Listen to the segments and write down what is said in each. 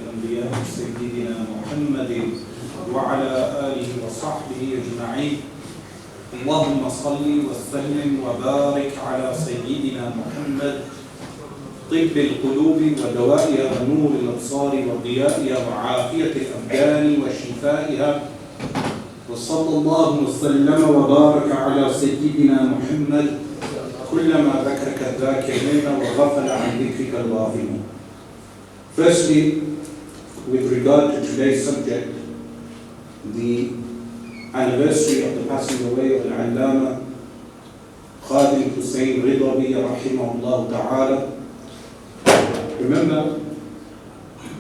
الأنبياء سيدنا محمد وعلى آله وصحبه أجمعين. اللهم صل وسلم وبارك على سيدنا محمد طب القلوب ودوائها ونور الأبصار وضيائها وعافية الأبدان وشفائها، وصلى الله وسلم وبارك على سيدنا محمد كلما ذكرك الذاكرين وغفل عن ذكرك الغافلين. Firstly, with regard to today's subject, the anniversary of the passing away of Allama Khadim Hussain Rizvi rahimahullah ta'ala. Remember,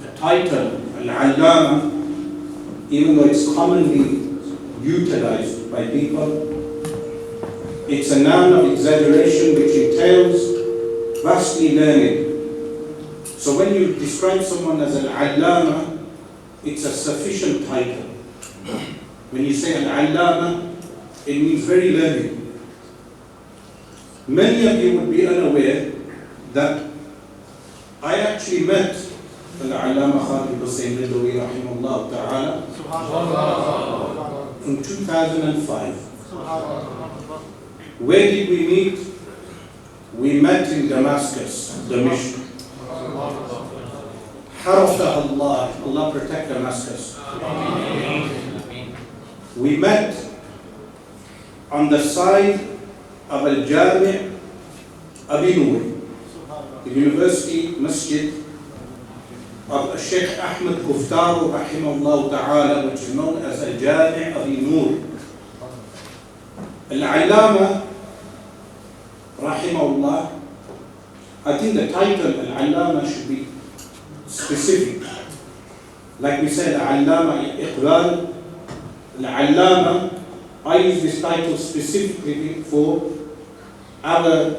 the title Allama, even though it's commonly utilized by people, it's a noun of exaggeration which entails vastly learning. So when you describe someone as an Allama, it's a sufficient title. When you say an Allama, it means very learned. Many of you would be unaware that I actually met Allama Khadim Hussain Rizvi rahimahullah ta'ala in 2005. Where did we meet? We met in Damascus, Damascus. Harafah Allah, Allah protect Damascus. We met on the side of Al-Jami' Abi Noor, the University Masjid of Shaykh Ahmed Kuftaru rahimahullah ta'ala, which is known as Al-Jami' Abi Noor. Al-Allama rahimahullah, I think the title Al-Allama should be specific. Like we said, Allama Iqbal, Al-Allama, I use this title specifically for our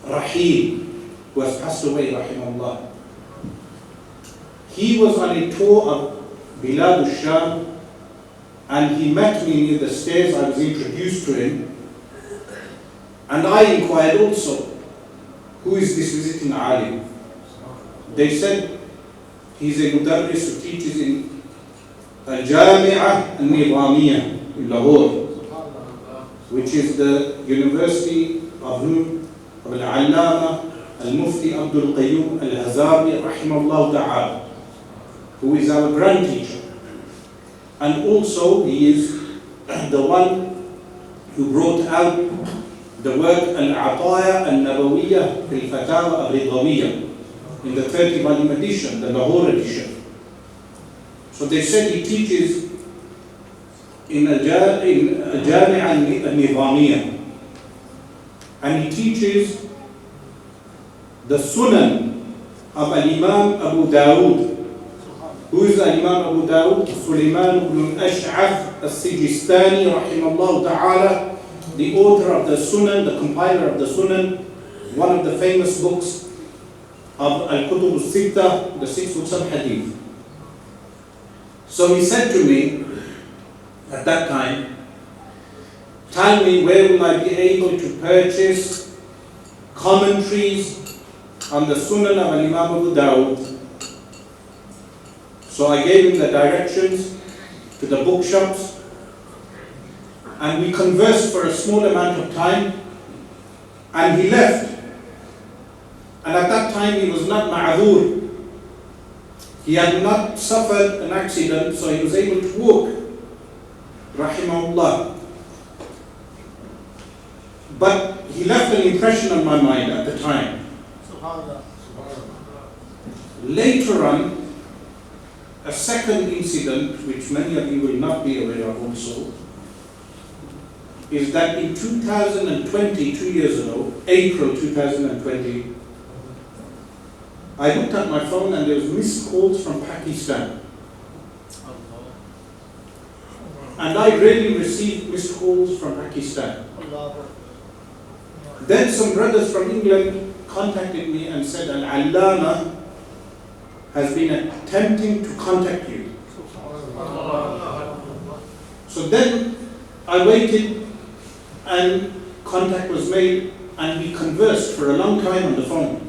Rasheed, who has passed away, rahimahullah. He was on a tour of Bilad al-Sham, and he met me near the stairs. I was introduced to him, and I inquired also, who is this visiting alim? They said he's a mudarris who teaches in Al-Jami'ah Al-Nizamiyah in Lahore, which is the university of Al-Allama Al-Mufti Abdul Qayyum Al-Hazabi rahimahullah ta'ala, who is our grand teacher. And also he is the one who brought out the work Al-Ataya Al-Nabawiyah Fil-Fatawa Al-Ridawiyah in the 30-volume edition, the Lahore edition. So they said he teaches in Al-Jami'ah Al-Nizamiyah, and he teaches the Sunan of Al-Imam Abu Dawood. Who is Al-Imam Abu Dawood? Sulaiman ibn Ash'af al-Sijistani rahimahullah ta'ala, the author of the Sunan, the compiler of the Sunan, one of the famous books of Al-Kutub al-Sittah, the 6 books of Hadith. So he said to me at that time, tell me where will I be able to purchase commentaries on the Sunan of Imam Abu Dawud. So I gave him the directions to the bookshops, and we conversed for a small amount of time, and he left. And at that time he was not ma'adhur. He had not suffered an accident, so he was able to walk, rahimahullah. But he left an impression on my mind at the time. Later on, a second incident, which many of you will not be aware of also, is that in 2020, 2 years ago, April 2020, I looked at my phone and there was missed calls from Pakistan. And I rarely received missed calls from Pakistan. Then some brothers from England contacted me and said, Al-Allama has been attempting to contact you. So then I waited and contact was made and we conversed for a long time on the phone.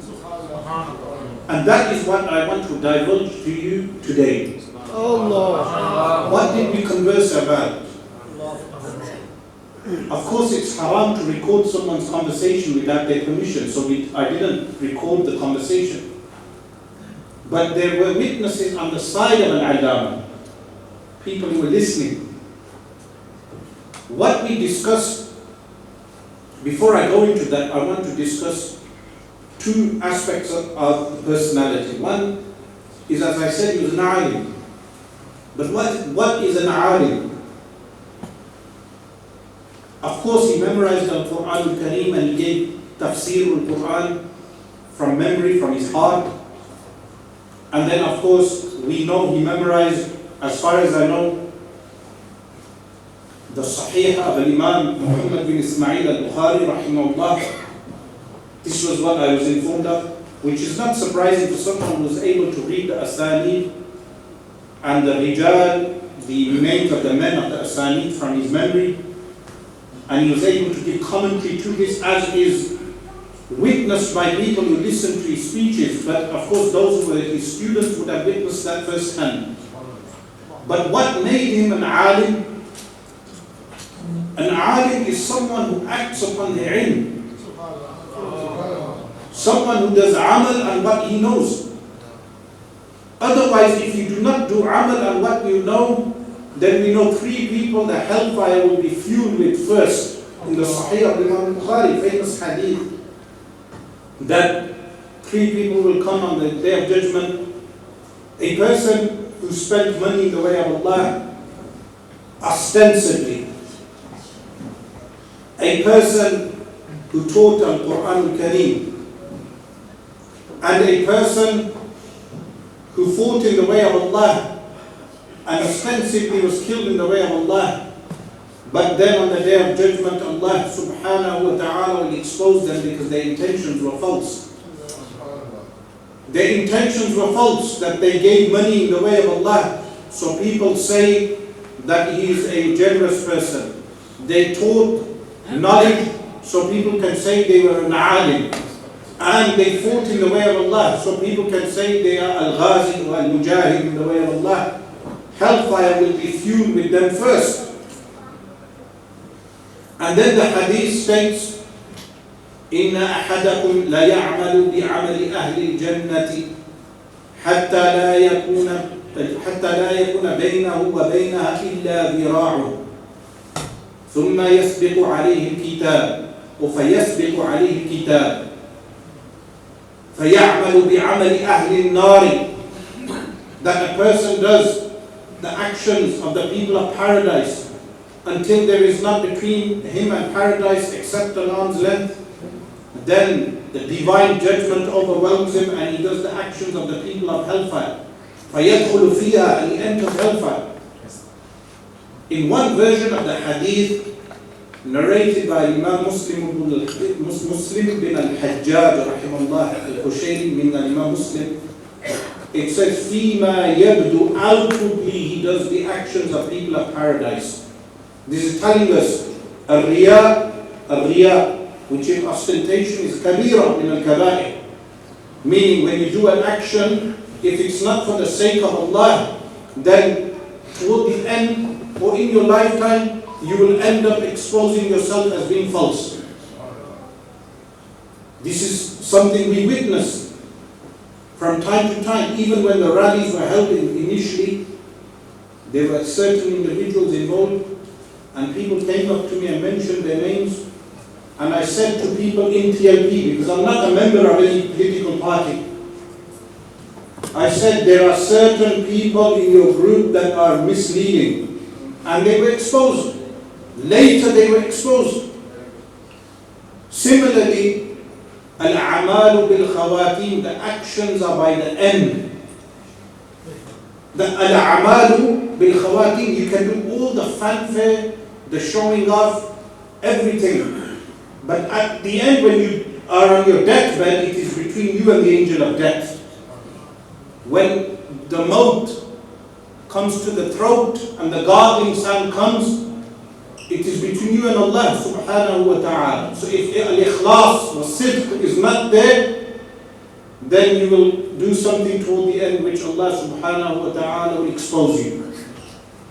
And that is what I want to divulge to you today. Allah. What did we converse about? Of course, it's haram to record someone's conversation without their permission, so I didn't record the conversation. But there were witnesses on the side of Al-Allama, people who were listening. What we discussed, before I go into that, I want to discuss two aspects of personality. One is, as I said, he was an alim. But what is an alim? Of course, he memorized the Quran al-Kareem and he gave tafsir al-Quran from memory, from his heart. And then, of course, we know he memorized, as far as I know, the Sahih of Imam Muhammad bin Ismail al-Bukhari, rahimahullah. This was what I was informed of, which is not surprising for someone who was able to read the Asanid and the Rijal, the names of the men of the Asanid from his memory. And he was able to give commentary to this, as is witnessed by people who listen to his speeches. But of course, those who were his students would have witnessed that firsthand. But what made him an alim? An alim is someone who acts upon the ilm. Someone who does amal on what he knows. Otherwise, if you do not do amal on what you know, then we know three people the hellfire will be fueled with first. In the Sahih of Imam Bukhari, famous hadith, that three people will come on the day of judgment. A person who spent money in the way of Allah ostensibly. A person who taught Al-Quran al-Kareem. And a person who fought in the way of Allah and ostensibly was killed in the way of Allah. But then on the day of judgment, Allah subhanahu wa ta'ala will expose them because their intentions were false. Their intentions were false, that they gave money in the way of Allah. So people say that he is a generous person. They taught knowledge, so people can say they were an alim. And they fought in the way of Allah, so people can say they are al-ghazi or al-mujahid in the way of Allah. Hellfire will be fueled with them first. And then the hadith states, إِنَّ أَحَدَكُمْ لَيَعْمَلُ بِعَمَلِ أَهْلِ الْجَنَّةِ حَتَّى لَا يَكُونَ بَيْنَهُ وَبَيْنَهَا إِلَّا ذِرَاعٌ ثُمَّ يَسْبِقُ عَلَيْهِ الْكِتَابُ وَفَيَسْبِقُ عَلَيْهِ الْكِتَابُ فَيَعْمَلُ بِعَمَلِ أَهْلِ النَّارِ. That a person does the actions of the people of paradise until there is not between him and paradise except an arm's length. Then the divine judgment overwhelms him and he does the actions of the people of hellfire. فَيَدْخُلُ فِيهَا, and he enters hellfire. In one version of the hadith narrated by Imam Muslim bin al-Hajjaj rahimahullah al-Qushayri min al-Imam Muslim, it says, فِيمَا يَبْدُ, outwardly he does the actions of people of paradise. This is telling us, الرِّيَاء, which in ostentation is kabira min al-kaba'ir. Meaning when you do an action, if it's not for the sake of Allah, then toward the end or in your lifetime, you will end up exposing yourself as being false. This is something we witness from time to time. Even when the rallies were held initially, there were certain individuals involved, and people came up to me and mentioned their names. And I said to people in TLP, because I'm not a member of any political party, I said there are certain people in your group that are misleading, and they were exposed. Later they were exposed. Similarly, al-a'malu bil-khawatim, the actions are by the end. The al-a'malu bil-khawatim, you can do all the fanfare, the showing off, everything. But at the end, when you are on your deathbed, it is between you and the angel of death. When the maut comes to the throat and the gargling sound comes, it is between you and Allah subhanahu wa ta'ala. So if al-ikhlas or sidq is not there, then you will do something toward the end which Allah subhanahu wa ta'ala will expose you.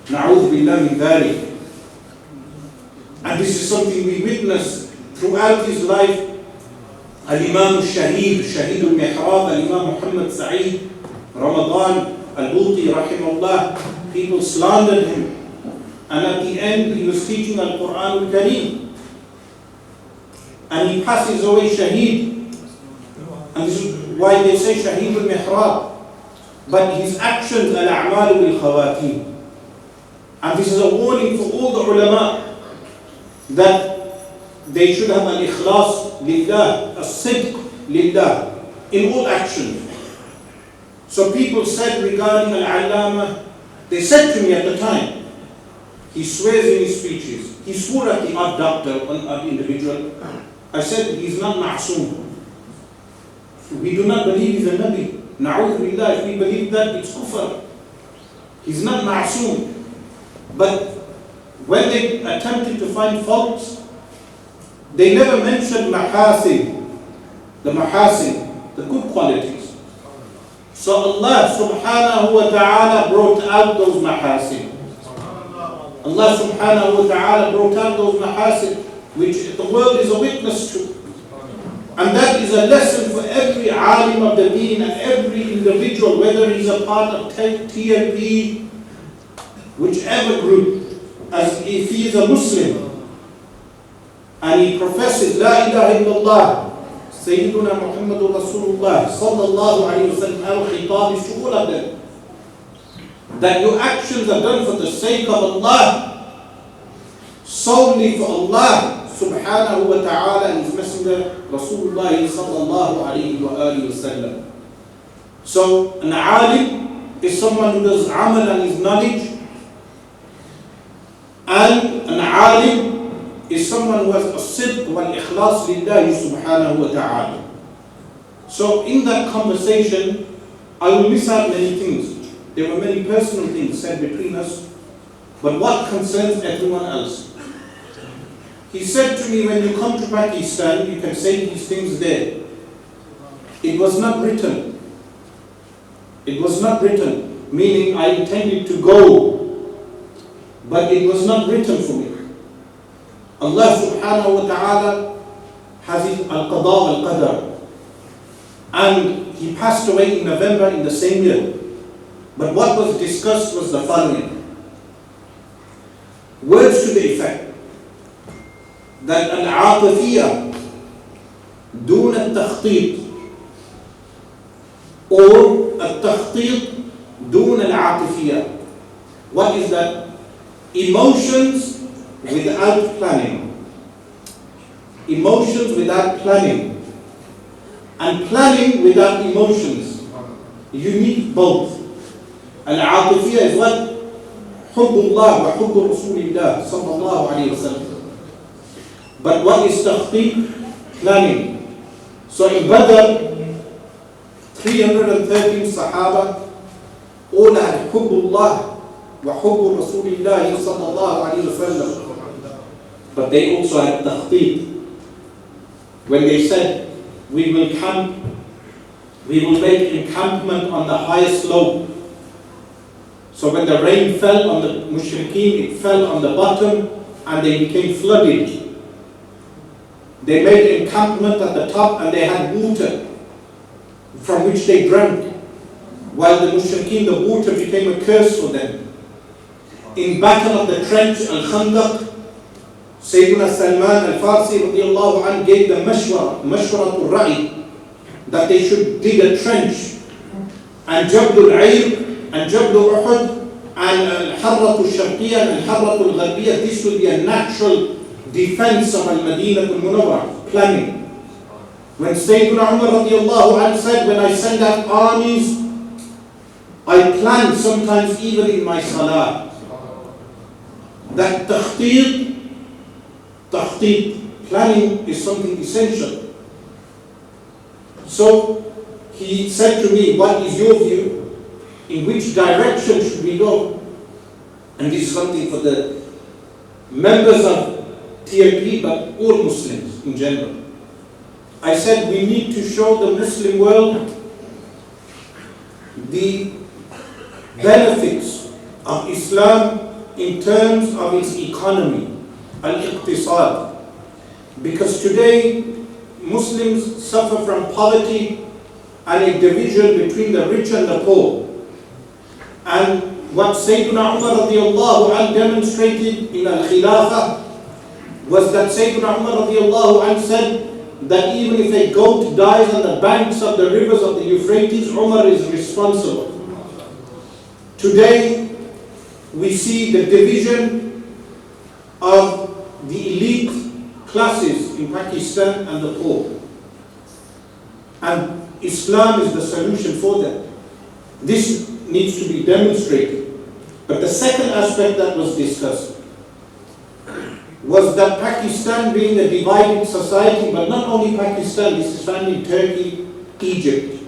Na'udhu billah min dhalik. And this is something we witness throughout his life. Al-Imam al-Shaheed, Shaheed al-Mihrab, Al-Imam Muhammad Sa'id, Ramadan, Al-Buti, rahimahullah, people slandered him. And at the end, he was teaching Al-Quran al-Kareem. And he passes away Shaheed. And this is why they say Shaheed al-Mihrab. But his actions, al-a'malu bil-khawatim. And this is a warning for all the ulama that they should have al-ikhlas lillah, as-sidq lillah, in all actions. So people said regarding al-allama, they said to me at the time, he swears in his speeches. He swore at the odd doctor, an odd individual. I said, he's not ma'soom. We do not believe he's a Nabi. Na'udhu billah, if we believe that, it's kufr. He's not ma'soom. But when they attempted to find faults, they never mentioned mahasin, the good qualities. So Allah subhanahu wa ta'ala brought out those mahasin. Allah subhanahu wa ta'ala brought out those mahasin, which the world is a witness to. And that is a lesson for every alim of the deen and every individual, whether he's a part of TLP, whichever group, as if he is a Muslim and he professes La ilaha illallah, Sayyiduna Muhammadur Rasulullah sallallahu alayhi wa sallam, al-khitab is to all of them, that your actions are done for the sake of Allah, solely for Allah subhanahu wa ta'ala and His Messenger Rasulullah sallallahu alayhi wa sallam. So an alim is someone who does amal and his knowledge, and an alim is someone who has a sidq wal ikhlas lillahi subhanahu wa ta'ala. So in that conversation, I will miss out many things. There were many personal things said between us, but what concerns everyone else? He said to me, when you come to Pakistan, you can say these things there. It was not written. It was not written, meaning I intended to go, but it was not written for me. Allah subhanahu wa ta'ala has his al-qada wal-qadar. And he passed away in November in the same year. But what was discussed was the following. Words to the effect that al-aqifiyya dun al-takhtit, or al-takhtit dun al-aqifiyya. What is that? Emotions without planning. Emotions without planning. And planning without emotions. You need both. Al-aqifiyya is what? Hubbullah wa hubbu Rasulillah sallallahu alayhi wa sallam. But what is takhtit? Planning. So in Badr, 313 Sahaba all had Hubbullah wa hubbu Rasulillah sallallahu alayhi wa sallam. But they also had takhtit. When they said, we will make encampment on the highest slope. So when the rain fell on the mushrikeen, it fell on the bottom and they became flooded. They made encampment at the top and they had water from which they drank. While the mushrikeen, the water became a curse for them. In Battle of the Trench, Al-Khandaq, Sayyidina Salman al-Farsi radiallahu anhu gave them mashwaratul ra'i, that they should dig a trench. And Jabal al-Ayr and Jabal al-Uhud and al-Harratul Sharqiyya and al-Harratul Gharbiyya, this will be a natural defense of al-Madinah al-Munawwar, planning. When Sayyidina Umar radiallahu anhu said, when I send out armies, I plan sometimes even in my salah. That takhtit, planning is something essential. So he said to me, what is your view? In which direction should we go? And this is something for the members of TLP, but all Muslims in general. I said we need to show the Muslim world the benefits of Islam in terms of its economy, al-iqtisad. Because today Muslims suffer from poverty and a division between the rich and the poor. And what Sayyidina Umar radiallahu anh demonstrated in al-Khilafah was that Sayyidina Umar radiallahu anh said that even if a goat dies on the banks of the rivers of the Euphrates, Umar is responsible. Today, we see the division of the elite classes in Pakistan and the poor. And Islam is the solution for that. This needs to be demonstrated. But the second aspect that was discussed was that Pakistan being a divided society, but not only Pakistan, this is found in Turkey, Egypt,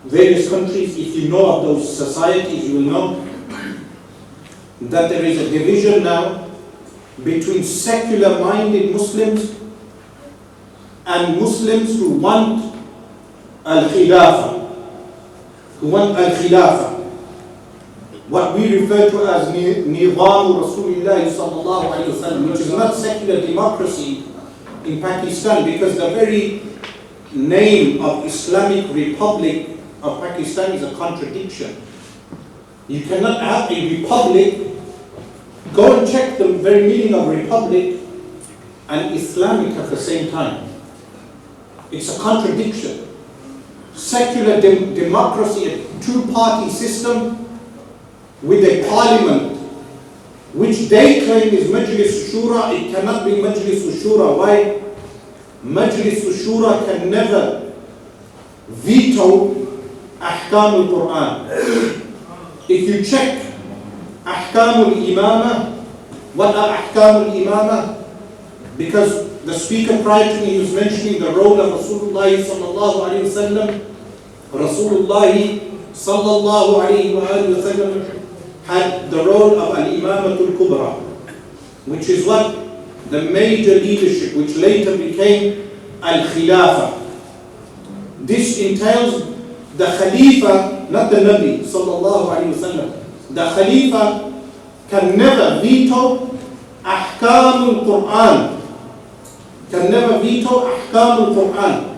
various countries. If you know of those societies, you will know that there is a division now between secular-minded Muslims and Muslims who want al-Khilafah, what we refer to as Nizam Rasulullah sallallahu alayhi wa sallam, which is not secular democracy in Pakistan, because the very name of Islamic Republic of Pakistan is a contradiction. You cannot have a republic. Go and check the very meaning of republic and Islamic at the same time. It's a contradiction. Secular democracy, a two-party system with a parliament, which they claim is Majlis Shura. It cannot be Majlis Shura. Why? Majlis Shura can never veto Ahkam al-Quran. If you check Ahkam al-Imamah, what are Ahkam al-Imamah? Because the speaker prior to me was mentioning the role of Rasulullah sallallahu alayhi wa sallam. Rasulullah sallallahu alayhi wa sallam had the role of al-Imamatul Kubra, which is what? The major leadership, which later became al-Khilafah. This entails the Khalifa, not the Nabi sallallahu alayhi wa sallam. The Khalifa can never veto Ahkam al-Quran. Can never veto Ahkam al-Quran.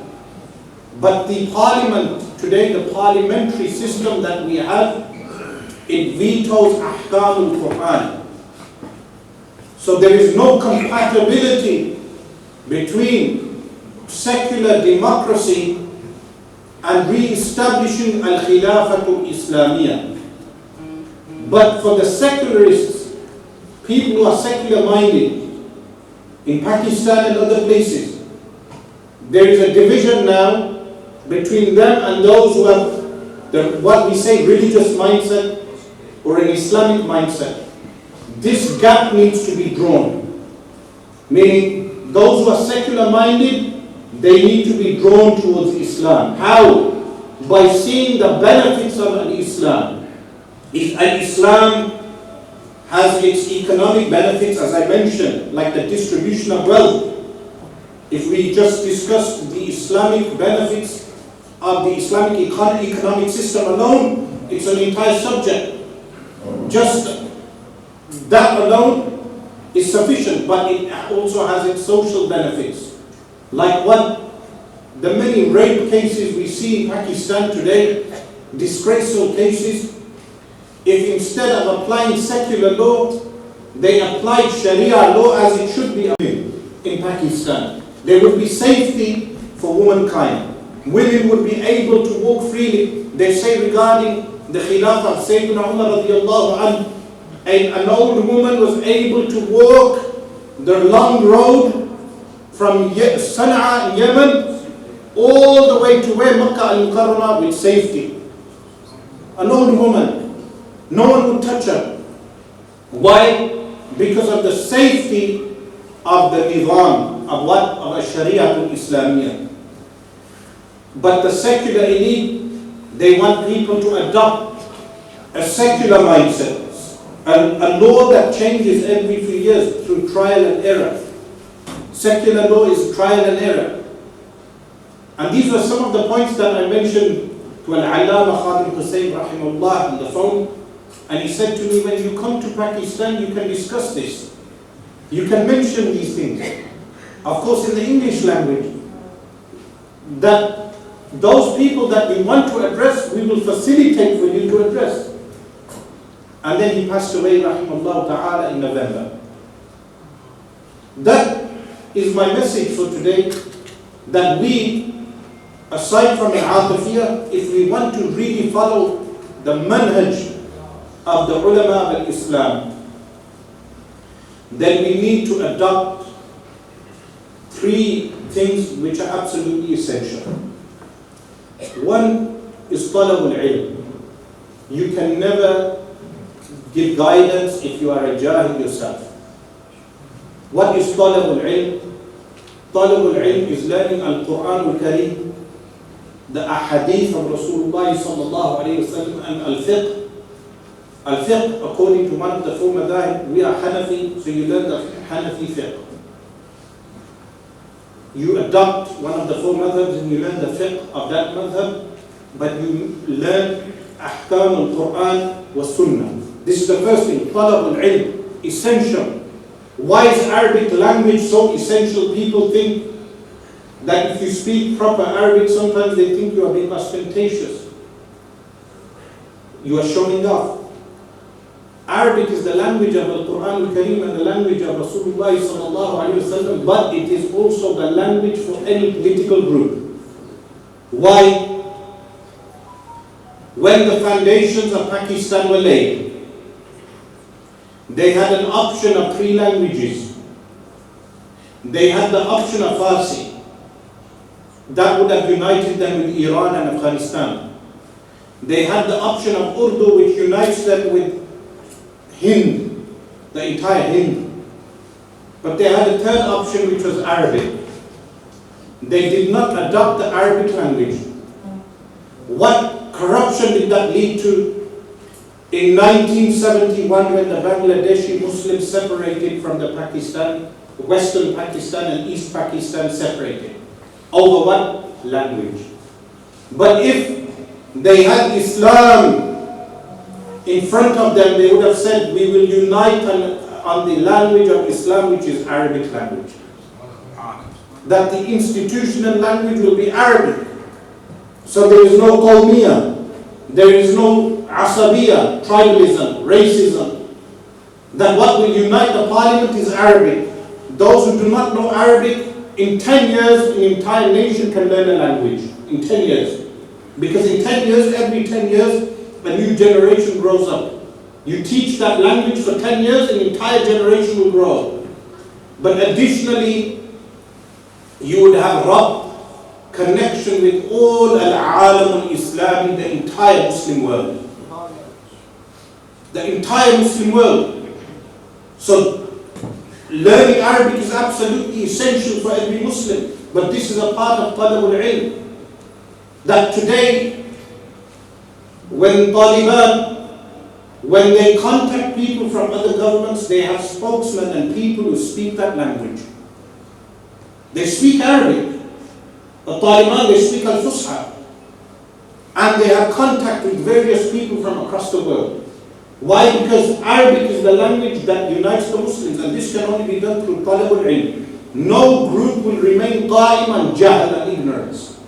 But the parliament, today the parliamentary system that we have, it vetoes Ahkam al-Quran. So there is no compatibility between secular democracy and re-establishing al-Khilafatul Islamiyah. But for the secularists, people who are secular-minded, in Pakistan and other places, there is a division now between them and those who have what we say religious mindset or an Islamic mindset. This gap needs to be drawn. Meaning, those who are secular-minded, they need to be drawn towards Islam. How? By seeing the benefits of al-Islam. If al-Islam has its economic benefits, as I mentioned, like the distribution of wealth. If we just discussed the Islamic benefits of the Islamic economic system alone, it's an entire subject. Just that alone is sufficient, but it also has its social benefits. Like what? The many rape cases we see in Pakistan today, disgraceful cases. If instead of applying secular law, they applied Sharia law as it should be in Pakistan, there would be safety for womankind. Women would be able to walk freely. They say regarding the Khilafah of Sayyidina Umar radiallahu anhu, an old woman was able to walk the long road from Sana'a in Yemen all the way to where Makkah al-Mukarramah with safety. An old woman. No one would touch her. Why? Because of the safety of the nizam, of what? Of a Sharia al-Islamiyah. But the secular elite, they want people to adopt a secular mindset. A law that changes every few years through trial and error. Secular law is trial and error. And these were some of the points that I mentioned to Allama Khadim Hussain rahimahullah on the phone, and he said to me, when you come to Pakistan, you can discuss this. You can mention these things. Of course, in the English language, that those people that we want to address, we will facilitate for you to address. And then he passed away, rahimahullah ta'ala, in November. That is my message for today, that we, aside from al-Atafiyah, if we want to really follow the manhaj of the ulama of Islam, then we need to adopt three things which are absolutely essential. One is talab al-ilm. You can never give guidance if you are a jahil yourself. What is talab al-ilm? Talab al-ilm is learning al-Quran al-Kareem, the ahadith of Rasulullah sallallahu alayhi wa sallam, and al-fiqh. Al-fiqh, according to one of the four madhahib, we are Hanafi, so you learn the Hanafi fiqh. You adopt one of the four madhabs and you learn the fiqh of that madhab, but you learn ahkam al-Quran wa sunnah. This is the first thing, talab al-ilm, essential. Why is Arabic language so essential? People think that if you speak proper Arabic, sometimes they think you are being ostentatious. You are showing off. Arabic is the language of Al-Quran Al-Kareem and the language of Rasulullah sallallahu alayhi wa sallam, but it is also the language for any political group. Why? When the foundations of Pakistan were laid, they had an option of three languages. They had the option of Farsi. That would have united them with Iran and Afghanistan. They had the option of Urdu, which unites them with Hind, the entire Hind. But they had a third option, which was Arabic. They did not adopt the Arabic language. What corruption did that lead to? In 1971, when the Bangladeshi Muslims separated from the Pakistan, Western Pakistan and East Pakistan separated. Over what? Language. But if they had Islam in front of them, they would have said, we will unite on the language of Islam, which is Arabic language. That the institutional language will be Arabic. So there is no qawmiyah, there is no asabiyah, tribalism, racism. That what will unite the parliament is Arabic. Those who do not know Arabic, in 10 years, an entire nation can learn a language. In 10 years. Because in 10 years, every 10 years, a new generation grows up. You teach that language for 10 years, an entire generation will grow up. But additionally, you would have Rabb, connection with all al-alam al-Islami, the entire Muslim world. The entire Muslim world. So, learning Arabic is absolutely essential for every Muslim. But this is a part of talab al-ilm. That today, when Taliban, when they contact people from other governments, they have spokesmen and people who speak that language. They speak Arabic. The Taliban, they speak Al-Fusha. And they have contact with various people from across the world. Why? Because Arabic is the language that unites the Muslims, and this can only be done through talab al-ilm. No group will remain qa'iman jahl and ignorance.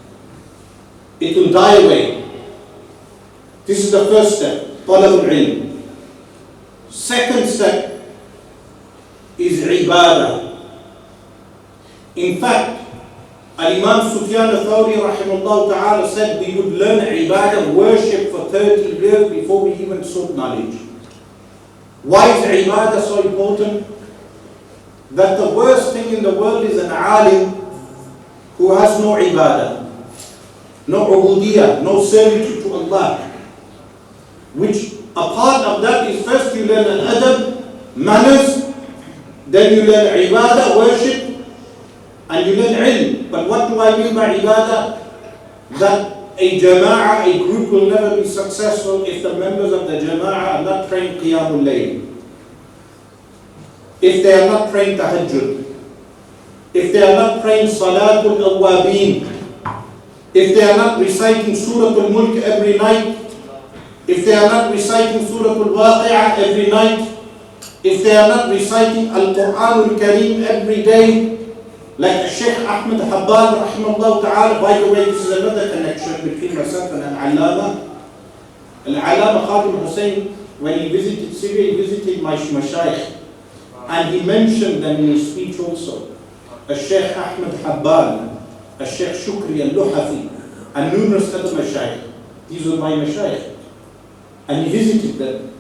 It will die away. This is the first step, talab al-ilm. Second step is ibadah. In fact, Al-Imam Sufyan al-Thawri rahimahullah ta'ala said we would learn ibadah, worship for 30 years before we even sought knowledge. Why is ibadah so important? That the worst thing in the world is an alim who has no ibadah, no ubudiyah, no servitude to Allah. Which a part of that is first you learn an adab, manners, then you learn ibadah, worship, and you learn ilm. But what do I mean by ibadah? That a jama'ah, a group will never be successful if the members of the jama'ah are not trained qiyamul layl. If they are not trained tahajjud. If they are not trained salatul awwabin. if they are not reciting Surah Al-Mulk every night, if they are not reciting Surah Al-Waqi'ah every night, if they are not reciting Al-Quran Al-Kareem every day, like Shaykh Ahmed Habbal rahimahullah ta'ala. By the way, this is another connection between myself and Allama. Allama Khadim Hussain, when he visited Syria, he visited my Shaykh, and he mentioned them in his speech also. Shaykh Ahmed Habbal, Shaykh Shukri Al-Luhafi, and numerous other Mashaykh. These were my Mashaykh. And he visited them.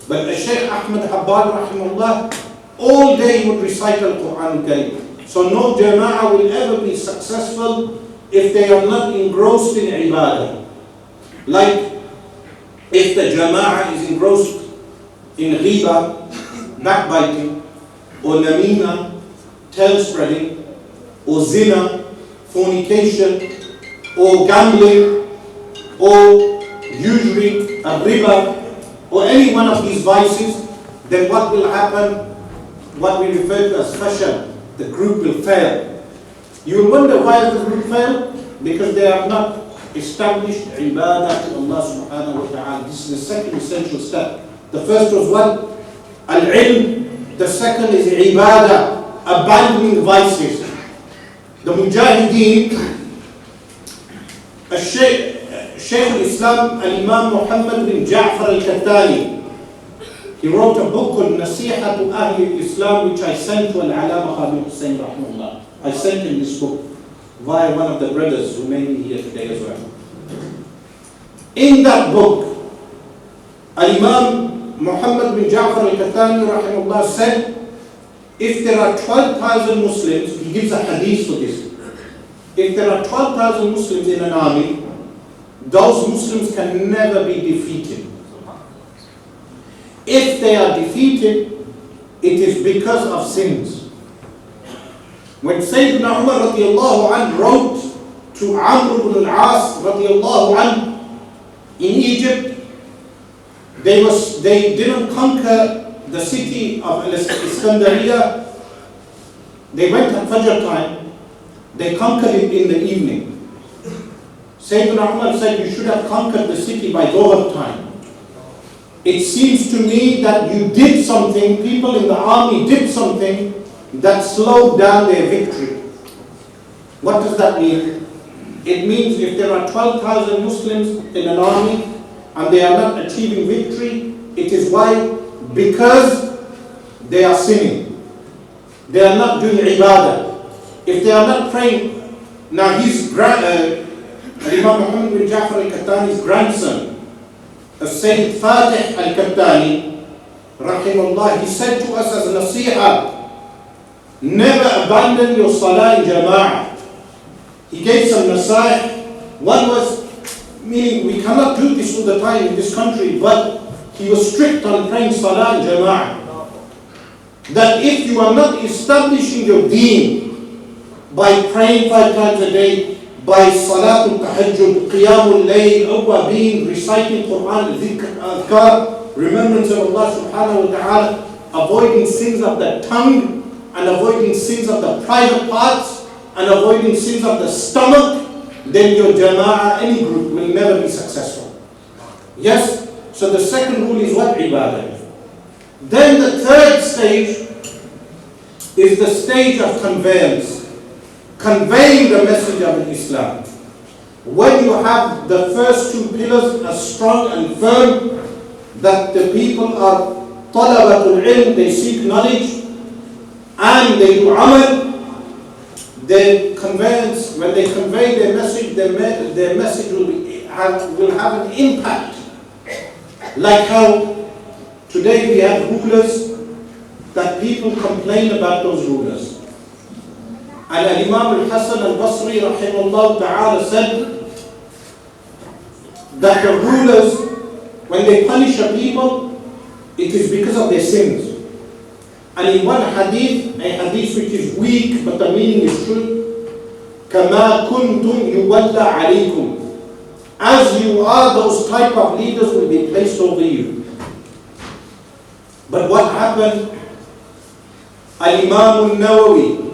But Shaykh Ahmed Habbal rahimahullah, all day he would recite Al-Quran Al-Kareem. So no jama'ah will ever be successful if they are not engrossed in ibadah. Like if the jama'ah is engrossed in ghiba, backbiting, or namima, tale spreading, or zina, fornication, or gambling, or usury, a riba, or any one of these vices, then what will happen? What we refer to as fashal. The group will fail. You will wonder why the group fail? Because they have not established ibadah to Allah subhanahu wa ta'ala. This is the second essential step. The first was what? Al-ilm. The second is ibadah, abandoning vices. The Mujahideen, Shaykh al-Islam al-Imam Muhammad bin Ja'far al-Kattani, he wrote a book called Nasiha to Ahli Islam, which I sent to Allama Khadim Hussain rahimahullah. I sent him this book via one of the brothers who may be here today as well. In that book, Al-Imam Muhammad bin Ja'far al-Kattani rahimahullah said, if there are 12,000 Muslims, he gives a hadith for this. If there are 12,000 Muslims in an army, those Muslims can never be defeated. If they are defeated, it is because of sins. When Sayyidina Umar radiallahu anhu wrote to Amr ibn al-As radiallahu anhu in Egypt, they didn't conquer the city of Iskandariya. They went at Fajr time. They conquered it in the evening. Sayyidina Umar said, you should have conquered the city by Dhuhr time. It seems to me that you did something, people in the army did something that slowed down their victory. What does that mean? It means if there are 12,000 Muslims in an army and they are not achieving victory, it is why? Because they are sinning. They are not doing ibadah. If they are not praying, now Imam Muhammad bin Ja'far al-Kattani's grandson, Sayyid Fatih al-Kattani, rahimahullah, he said to us as a nasiha, never abandon your salah in jama'ah. He gave some nasaih. One was, meaning we cannot do this all the time in this country, but he was strict on praying salah in jama'ah. That if you are not establishing your deen by praying 5 times a day, by salatul tahajjud, qiyamul layl, awwabin, reciting Quran, dhikr, adhkar, remembrance of Allah subhanahu wa ta'ala, avoiding sins of the tongue, and avoiding sins of the private parts, and avoiding sins of the stomach, then your jama'ah, any group, will never be successful. Yes? So the second rule is what? Ibadah. Then the third stage is the stage of conveyance. Conveying the message of Islam. When you have the first two pillars are strong and firm, that the people are talabatul ilm, they seek knowledge, and they do amal, their conveyance, when they convey their message, their message will have an impact. Like how today we have rulers that people complain about those rulers. And Imam al-Hasan al-Basri rahimahullah ta'ala said that the rulers, when they punish a people, it is because of their sins. And in one hadith, a hadith which is weak but the meaning is true, كَمَا كُنْتُمْ يُوَلَّ عَلَيْكُمْ, as you are, those type of leaders will be placed over you. But what happened? Al-Imam al-Nawawi,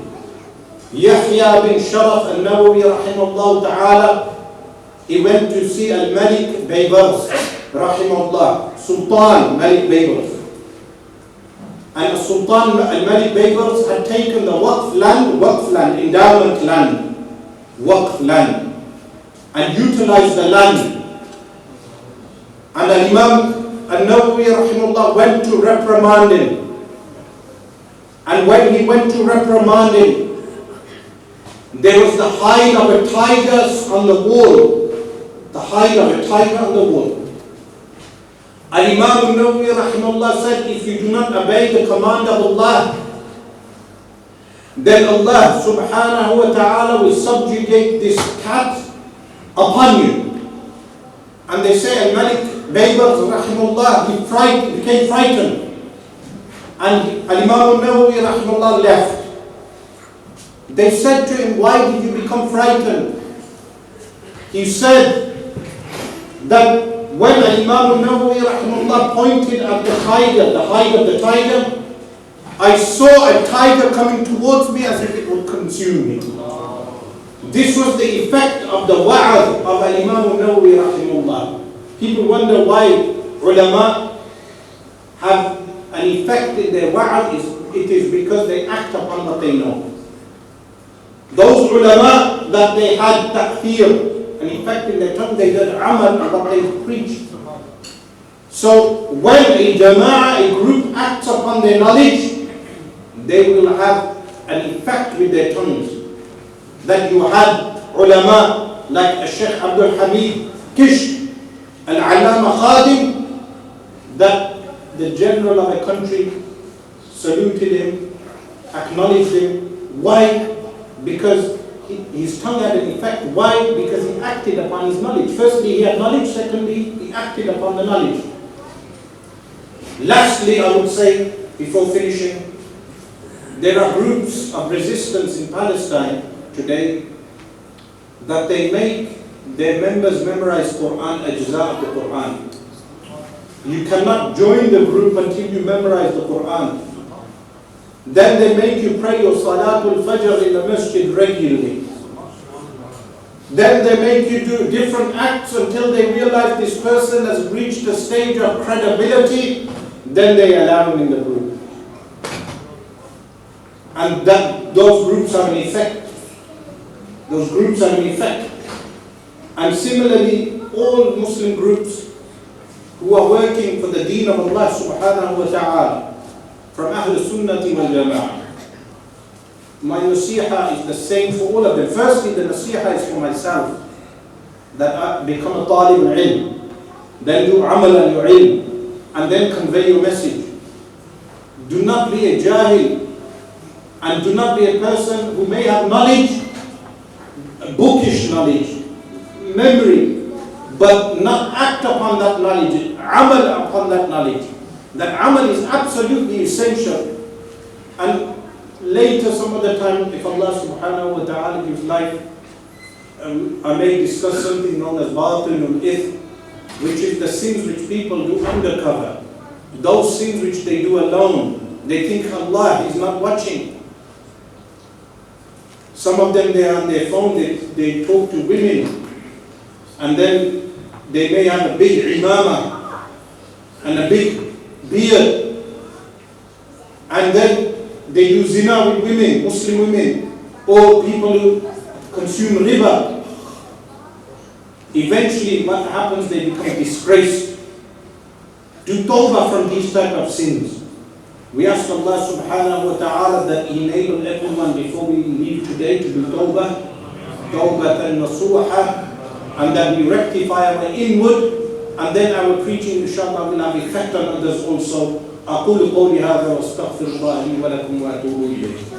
Yahya bin Sharaf al-Nawawi rahimahullah ta'ala, he went to see Al-Malik Baybars, rahimahullah, Sultan Malik Baybars. And Sultan Al-Malik Baybars had taken the waqf land, endowment land, waqf land, and utilized the land. And Imam An-Nawawi rahimahullah went to reprimand him. And when he went to reprimand him, there was the hide of a tiger on the wall. The hide of a tiger on the wall. And Imam An-Nawawi rahimahullah said, if you do not obey the command of Allah, then Allah subhanahu wa ta'ala will subjugate this cat upon you. And they say Al-Malik Baybars rahimahullah, he became frightened. And Imam An-Nawawi rahimahullah left. They said to him, why did you become frightened? He said that when Imam An-Nawawi rahimahullah pointed at the hide of the tiger, I saw a tiger coming towards me as if it would consume me. This was the effect of the wa'ad of Imam An-Nawawi rahimahullah. People wonder why ulama have an effect in their wa'ad. It is because they act upon what they know. Those ulama that they had ta'thir, an effect in their tongue, they did amal of what they preached. So when a jama'ah, a group acts upon their knowledge, they will have an effect with their tongues. That you had ulama like Shaykh Abdul Hamid Kish, Allama Khadim, that the general of a country saluted him, acknowledged him. Why? Because his tongue had an effect. Why? Because he acted upon his knowledge. Firstly, he had knowledge. Secondly, he acted upon the knowledge. Lastly, I would say, before finishing, there are groups of resistance in Palestine today that they make their members memorize Quran, ajza of the Quran. You cannot join the group until you memorize the Quran. Then they make you pray your Salatul Fajr in the masjid regularly. Then they make you do different acts until they realize this person has reached a stage of credibility. Then they allow him in the group. And those groups have an effect. Those groups have an effect. And similarly, all Muslim groups who are working for the deen of Allah subhanahu wa ta'ala, from Ahl Sunnati wal Jama'ah. My nasiha is the same for all of them. Firstly, the nasiha is for myself, that I become a talib al-ilm, then do amal al-ilm, and then convey your message. Do not be a jahil, and do not be a person who may have knowledge, bookish knowledge, memory, but not act upon that knowledge, amal upon that knowledge. That amal is absolutely essential. And later, some other time, if Allah subhanahu wa ta'ala gives life, I may discuss something known as batinul ith, which is the sins which people do undercover. Those sins which they do alone. They think Allah is not watching. Some of them, they are on their phone, they talk to women, and then they may have a big imama and a big beard, and then they do zina with women, Muslim women, or people who consume riba. Eventually, what happens? They become disgraced. Do tawbah from these type of sins. We ask Allah subhanahu wa ta'ala that He enable everyone before we leave today to do tawbah, tawbatan nasuha, and that we rectify our inward. And then our preaching, inshallah, will have effect on others also. أقول قولي هذا واستغفر الله لي ولكم وأتوب إليه.